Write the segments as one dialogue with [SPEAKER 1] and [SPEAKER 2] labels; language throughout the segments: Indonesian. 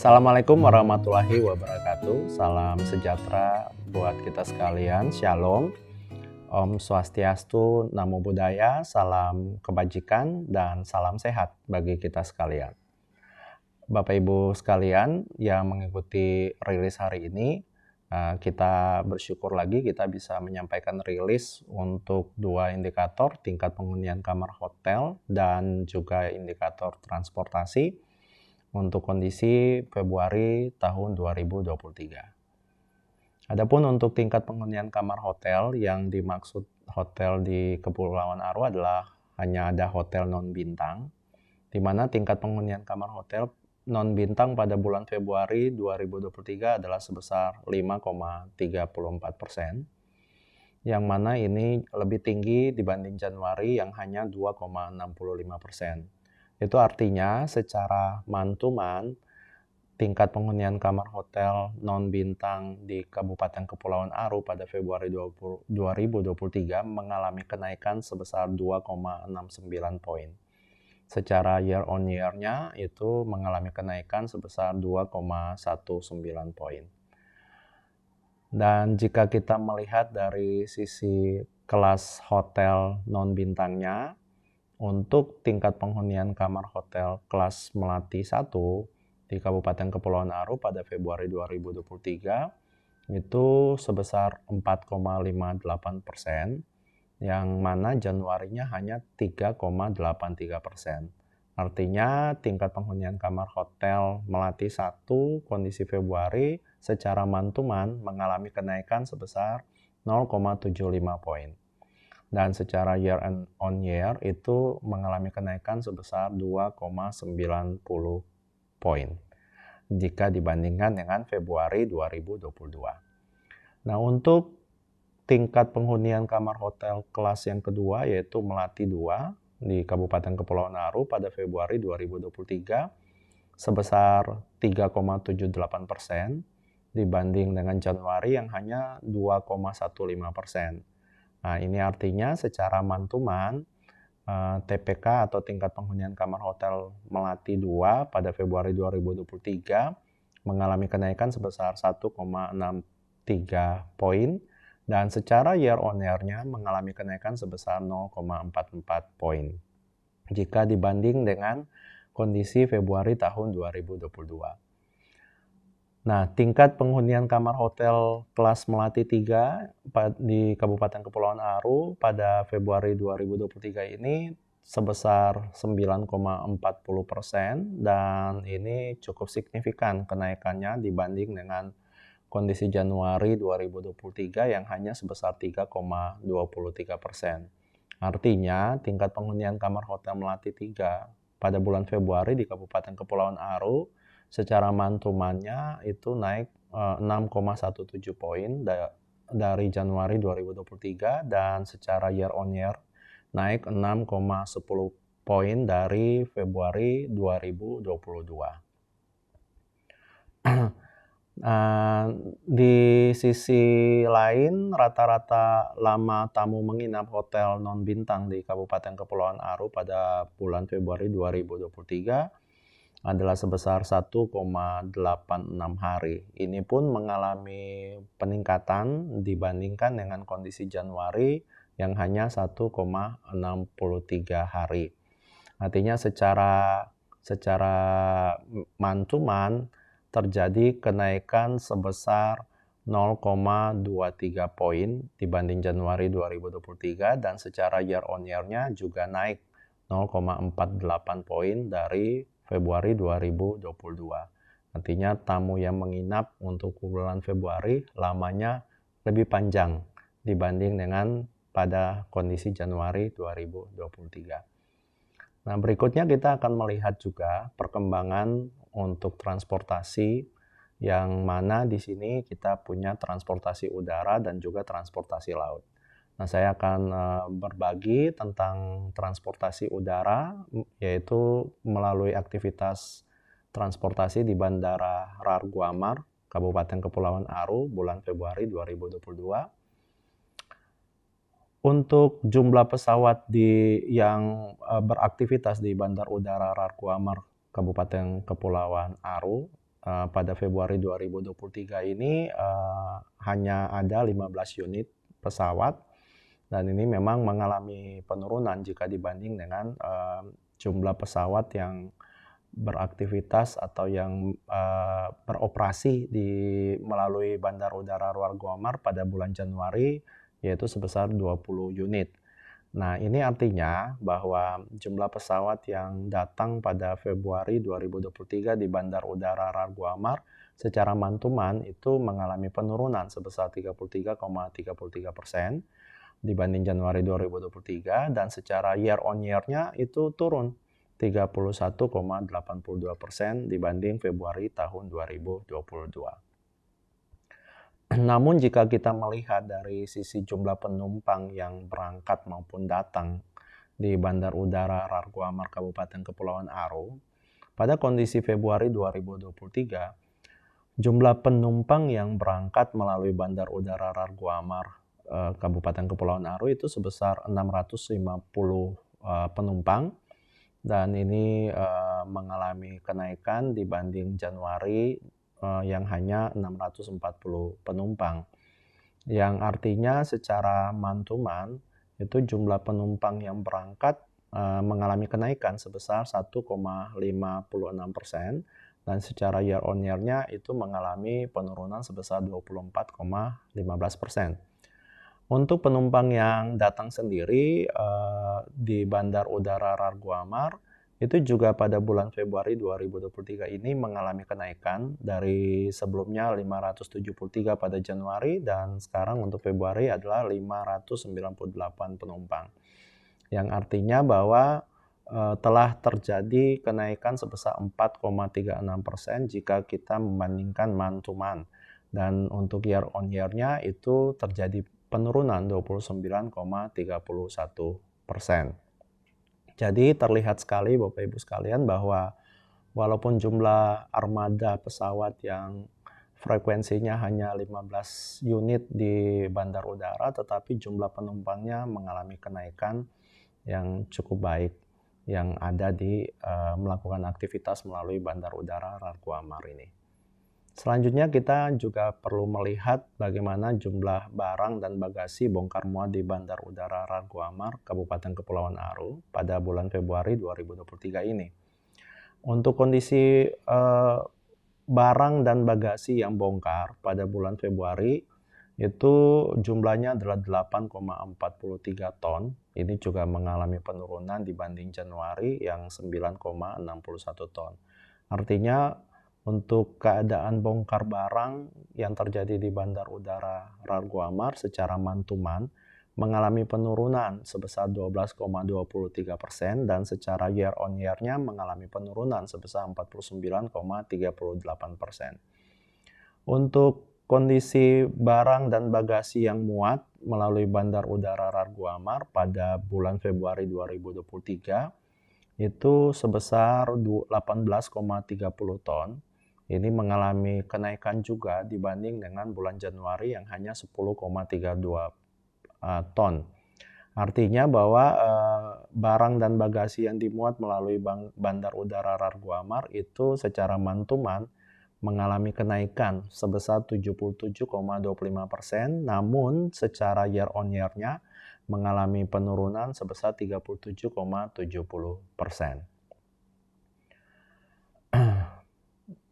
[SPEAKER 1] Assalamualaikum warahmatullahi wabarakatuh. Salam sejahtera buat kita sekalian. Shalom. Om Swastiastu, Namo Buddhaya, salam kebajikan dan salam sehat bagi kita sekalian. Bapak Ibu sekalian yang mengikuti rilis hari ini, kita bersyukur lagi kita bisa menyampaikan rilis untuk dua indikator, tingkat penghunian kamar hotel dan juga indikator transportasi untuk kondisi Februari tahun 2023. Adapun untuk tingkat penghunian kamar hotel, yang dimaksud hotel di Kepulauan Aru adalah hanya ada hotel non-bintang, di mana tingkat penghunian kamar hotel non-bintang pada bulan Februari 2023 adalah sebesar 5,34%, yang mana ini lebih tinggi dibanding Januari yang hanya 2,65%. Itu artinya secara man-to-man, tingkat penghunian kamar hotel non-bintang di Kabupaten Kepulauan Aru pada Februari 2023 mengalami kenaikan sebesar 2,69 poin. Secara year on year-nya itu mengalami kenaikan sebesar 2,19 poin. Dan jika kita melihat dari sisi kelas hotel non-bintangnya, untuk tingkat penghunian kamar hotel kelas Melati 1 di Kabupaten Kepulauan Aru pada Februari 2023 itu sebesar 4,58%, yang mana Januarinya hanya 3,83%. Artinya tingkat penghunian kamar hotel Melati 1 kondisi Februari secara man-to-man mengalami kenaikan sebesar 0,75 poin. Dan secara year on year itu mengalami kenaikan sebesar 2,90 poin jika dibandingkan dengan Februari 2022. Nah, untuk tingkat penghunian kamar hotel kelas yang kedua yaitu Melati 2 di Kabupaten Kepulauan Aru pada Februari 2023 sebesar 3,78% dibanding dengan Januari yang hanya 2,15%. Nah, ini artinya secara man-to-man TPK atau tingkat penghunian kamar hotel Melati 2 pada Februari 2023 mengalami kenaikan sebesar 1,63 poin, dan secara year on year-nya mengalami kenaikan sebesar 0,44 poin jika dibanding dengan kondisi Februari tahun 2022. Nah, tingkat penghunian kamar hotel kelas Melati 3 di Kabupaten Kepulauan Aru pada Februari 2023 ini sebesar 9,40%, dan ini cukup signifikan kenaikannya dibanding dengan kondisi Januari 2023 yang hanya sebesar 3,23%. Artinya, tingkat penghunian kamar hotel Melati 3 pada bulan Februari di Kabupaten Kepulauan Aru secara man-to-man-nya itu naik 6,17 poin dari Januari 2023, dan secara year on year naik 6,10 poin dari Februari 2022. Di sisi lain, rata-rata lama tamu menginap hotel non-bintang di Kabupaten Kepulauan Aru pada bulan Februari 2023 adalah sebesar 1,86 hari. Ini pun mengalami peningkatan dibandingkan dengan kondisi Januari yang hanya 1,63 hari. Artinya secara man-to-man terjadi kenaikan sebesar 0,23 poin dibanding Januari 2023, dan secara year on year-nya juga naik 0,48 poin dari Februari 2022. Artinya tamu yang menginap untuk bulan Februari lamanya lebih panjang dibanding dengan pada kondisi Januari 2023. Nah, berikutnya kita akan melihat juga perkembangan untuk transportasi, yang mana di sini kita punya transportasi udara dan juga transportasi laut. Nah, saya akan berbagi tentang transportasi udara, yaitu melalui aktivitas transportasi di Bandara Rarguamar, Kabupaten Kepulauan Aru, bulan Februari 2022. Untuk jumlah pesawat yang beraktivitas di Bandar Udara Rarguamar, Kabupaten Kepulauan Aru, pada Februari 2023 ini hanya ada 15 unit pesawat, dan ini memang mengalami penurunan jika dibanding dengan jumlah pesawat yang beraktivitas atau yang beroperasi melalui Bandar Udara Luar Guamar pada bulan Januari, yaitu sebesar 20 unit. Nah, ini artinya bahwa jumlah pesawat yang datang pada Februari 2023 di Bandar Udara Luar Guamar secara mantuman itu mengalami penurunan sebesar 33,33% dibanding Januari 2023, dan secara year on year-nya itu turun 31,82% dibanding Februari tahun 2022. Namun jika kita melihat dari sisi jumlah penumpang yang berangkat maupun datang di Bandar Udara Luar Guamar Kabupaten Kepulauan Aro, pada kondisi Februari 2023, jumlah penumpang yang berangkat melalui Bandar Udara Luar Guamar Kabupaten Kepulauan Aro itu sebesar 650 penumpang, dan ini mengalami kenaikan dibanding Januari yang hanya 640 penumpang, yang artinya secara mantuman itu jumlah penumpang yang berangkat mengalami kenaikan sebesar 1,56%, dan secara year on year-nya itu mengalami penurunan sebesar 24,15%. Untuk penumpang yang datang sendiri di Bandar Udara Luar Guamar itu juga pada bulan Februari 2023 ini mengalami kenaikan dari sebelumnya 573 pada Januari, dan sekarang untuk Februari adalah 598 penumpang. Yang artinya bahwa telah terjadi kenaikan sebesar 4,36% jika kita membandingkan month to month, dan untuk year on year-nya itu terjadi penurunan 29,31%. Jadi terlihat sekali Bapak Ibu sekalian bahwa walaupun jumlah armada pesawat yang frekuensinya hanya 15 unit di bandar udara, tetapi jumlah penumpangnya mengalami kenaikan yang cukup baik yang ada di melakukan aktivitas melalui Bandar Udara Luar Guamar ini. Selanjutnya kita juga perlu melihat bagaimana jumlah barang dan bagasi bongkar muat di Bandar Udara Luar Guamar, Kabupaten Kepulauan Aro pada bulan Februari 2023 ini. Untuk kondisi barang dan bagasi yang bongkar pada bulan Februari itu jumlahnya adalah 8,43 ton. Ini juga mengalami penurunan dibanding Januari yang 9,61 ton. Artinya untuk keadaan bongkar barang yang terjadi di Bandar Udara Luar Guamar secara mantuman mengalami penurunan sebesar 12,23%, dan secara year on year-nya mengalami penurunan sebesar 49,38%. Untuk kondisi barang dan bagasi yang muat melalui Bandar Udara Luar Guamar pada bulan Februari 2023 itu sebesar 18,30 ton. Ini mengalami kenaikan juga dibanding dengan bulan Januari yang hanya 10,32 ton. Artinya bahwa barang dan bagasi yang dimuat melalui Bandar Udara Luar Guamar itu secara mantuman mengalami kenaikan sebesar 77,25%, namun secara year on year-nya mengalami penurunan sebesar 37,70%.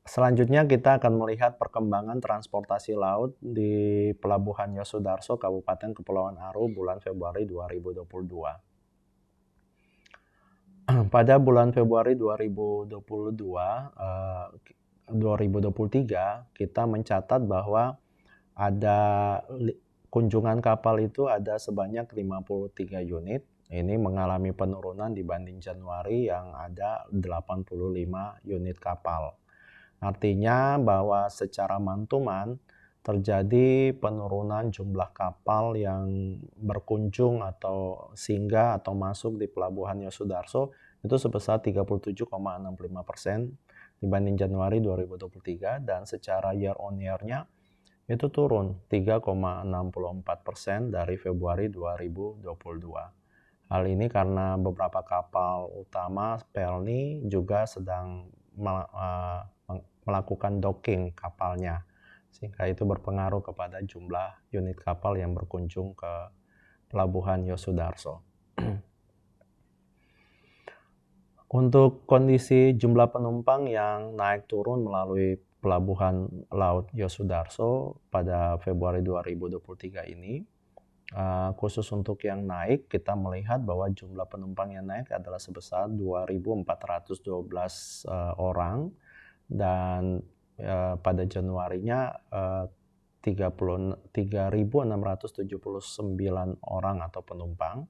[SPEAKER 1] Selanjutnya kita akan melihat perkembangan transportasi laut di Pelabuhan Yosudarso, Kabupaten Kepulauan Aro bulan Februari 2022. Pada bulan Februari 2023 kita mencatat bahwa ada kunjungan kapal itu ada sebanyak 53 unit. Ini mengalami penurunan dibanding Januari yang ada 85 unit kapal. Artinya bahwa secara mantuman terjadi penurunan jumlah kapal yang berkunjung atau singgah atau masuk di Pelabuhan Yosudarso itu sebesar 37,65% dibanding Januari 2023, dan secara year on year-nya itu turun 3,64% dari Februari 2022. Hal ini karena beberapa kapal utama Pelni juga sedang melakukan docking kapalnya, sehingga itu berpengaruh kepada jumlah unit kapal yang berkunjung ke Pelabuhan Yosudarso. Untuk kondisi jumlah penumpang yang naik turun melalui Pelabuhan Laut Yosudarso pada Februari 2023 ini, khusus untuk yang naik, kita melihat bahwa jumlah penumpang yang naik adalah sebesar 2.412 orang, dan pada Januarinya 3.679 orang atau penumpang.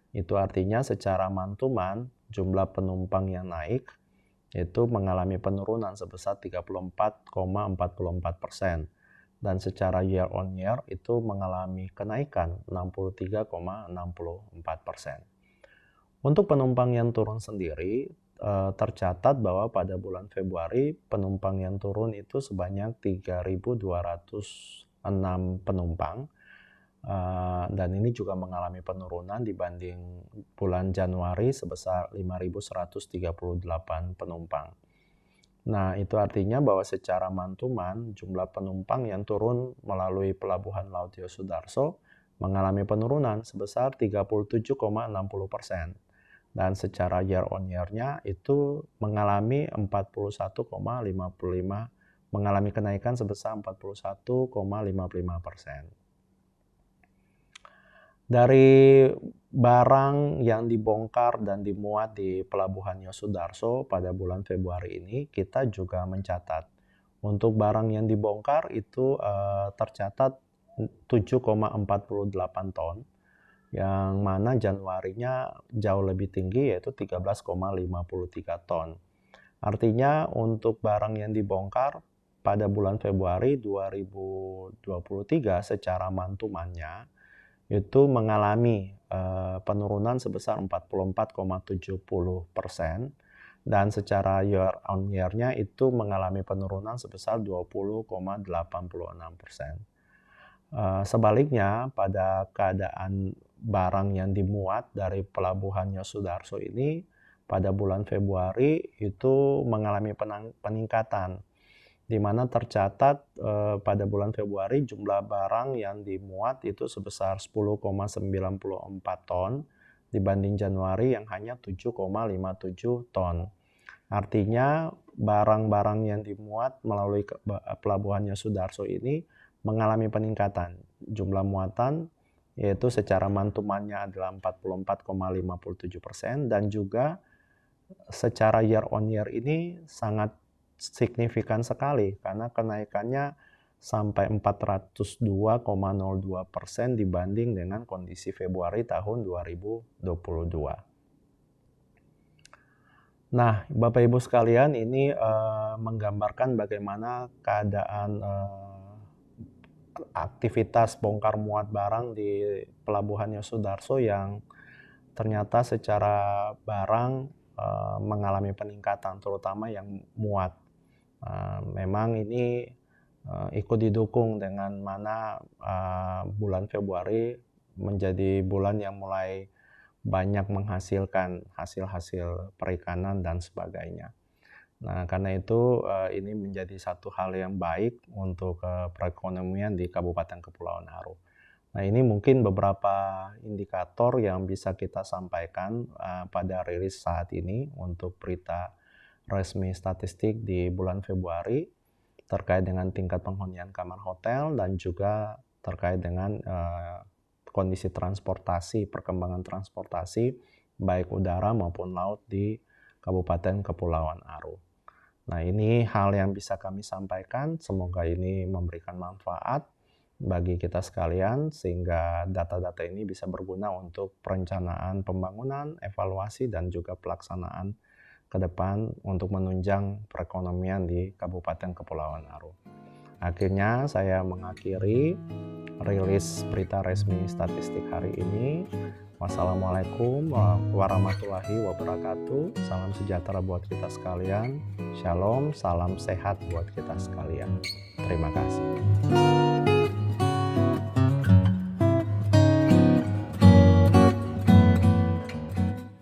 [SPEAKER 1] Itu artinya secara month-to-month jumlah penumpang yang naik itu mengalami penurunan sebesar 34,44%, dan secara year on year itu mengalami kenaikan 63,64%. Untuk penumpang yang turun sendiri, tercatat bahwa pada bulan Februari penumpang yang turun itu sebanyak 3.206 penumpang, dan ini juga mengalami penurunan dibanding bulan Januari sebesar 5.138 penumpang. Nah, itu artinya bahwa secara month-to-month jumlah penumpang yang turun melalui Pelabuhan Laut Yosudarso mengalami penurunan sebesar 37,60%, dan secara year on year-nya itu mengalami 41,55, mengalami kenaikan sebesar 41,55%. Dari barang yang dibongkar dan dimuat di Pelabuhan Yosudarso pada bulan Februari ini, kita juga mencatat untuk barang yang dibongkar itu tercatat 7,48 ton, yang mana Januarinya jauh lebih tinggi yaitu 13,53 ton. Artinya untuk barang yang dibongkar pada bulan Februari 2023 secara month-to-month-nya itu mengalami penurunan sebesar 44,70%, dan secara year on year-nya itu mengalami penurunan sebesar 20,86%. Sebaliknya, pada keadaan barang yang dimuat dari Pelabuhan Yosudarso ini pada bulan Februari itu mengalami peningkatan, di mana tercatat pada bulan Februari jumlah barang yang dimuat itu sebesar 10,94 ton dibanding Januari yang hanya 7,57 ton. Artinya barang-barang yang dimuat melalui Pelabuhan Yosudarso ini mengalami peningkatan. Jumlah muatan yaitu secara month-to-month-nya adalah 44,57%, dan juga secara year on year ini sangat signifikan sekali karena kenaikannya sampai 402,02% dibanding dengan kondisi Februari tahun 2022. Nah, Bapak Ibu sekalian, ini menggambarkan bagaimana keadaan aktivitas bongkar muat barang di Pelabuhan Yosudarso yang ternyata secara barang mengalami peningkatan, terutama yang muat. Memang ini ikut didukung dengan mana bulan Februari menjadi bulan yang mulai banyak menghasilkan hasil-hasil perikanan dan sebagainya. Nah, karena itu ini menjadi satu hal yang baik untuk perekonomian di Kabupaten Kepulauan Aru. Nah, ini mungkin beberapa indikator yang bisa kita sampaikan pada rilis saat ini untuk berita resmi statistik di bulan Februari terkait dengan tingkat penghunian kamar hotel dan juga terkait dengan kondisi transportasi, perkembangan transportasi baik udara maupun laut di Kabupaten Kepulauan Aru. Nah, ini hal yang bisa kami sampaikan, semoga ini memberikan manfaat bagi kita sekalian sehingga data-data ini bisa berguna untuk perencanaan pembangunan, evaluasi, dan juga pelaksanaan ke depan untuk menunjang perekonomian di Kabupaten Kepulauan Aru. Akhirnya saya mengakhiri rilis berita resmi statistik hari ini. Wassalamualaikum warahmatullahi wabarakatuh. Salam sejahtera buat kita sekalian. Shalom, salam sehat buat kita sekalian. Terima kasih.